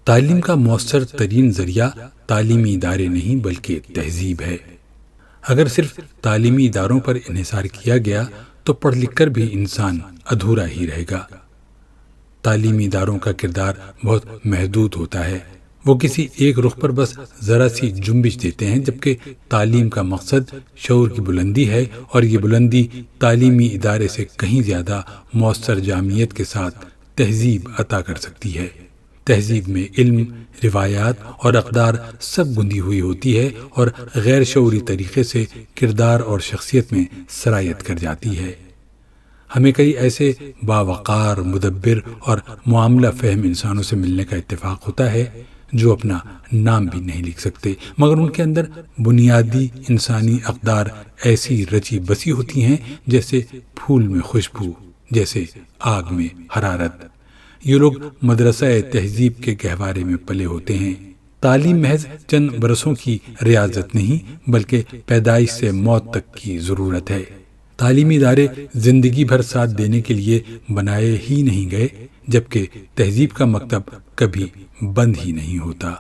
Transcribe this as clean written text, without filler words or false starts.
تعلیم کا مؤثر ترین ذریعہ تعلیمی ادارے نہیں بلکہ تہذیب ہے۔ اگر صرف تعلیمی اداروں پر انحصار کیا گیا تو پڑھ لکھ کر بھی انسان ادھورا ہی رہے گا۔ تعلیمی اداروں کا کردار بہت محدود ہوتا ہے، وہ کسی ایک رخ پر بس ذرا سی جنبش دیتے ہیں، جبکہ تعلیم کا مقصد شعور کی بلندی ہے، اور یہ بلندی تعلیمی ادارے سے کہیں زیادہ مؤثر جامعیت کے ساتھ تہذیب عطا کر سکتی ہے۔ تہذیب میں علم، روایات اور اقدار سب گندھی ہوئی ہوتی ہے اور غیر شعوری طریقے سے کردار اور شخصیت میں سرایت کر جاتی ہے۔ ہمیں کئی ایسے باوقار، مدبر اور معاملہ فہم انسانوں سے ملنے کا اتفاق ہوتا ہے جو اپنا نام بھی نہیں لکھ سکتے، مگر ان کے اندر بنیادی انسانی اقدار ایسی رچی بسی ہوتی ہیں جیسے پھول میں خوشبو، جیسے آگ میں حرارت۔ یہ لوگ مدرسہ تہذیب کے گہوارے میں پلے ہوتے ہیں۔ تعلیم محض چند برسوں کی ریاضت نہیں بلکہ پیدائش سے موت تک کی ضرورت ہے۔ تعلیمی ادارے زندگی بھر ساتھ دینے کے لیے بنائے ہی نہیں گئے، جبکہ تہذیب کا مکتب کبھی بند ہی نہیں ہوتا۔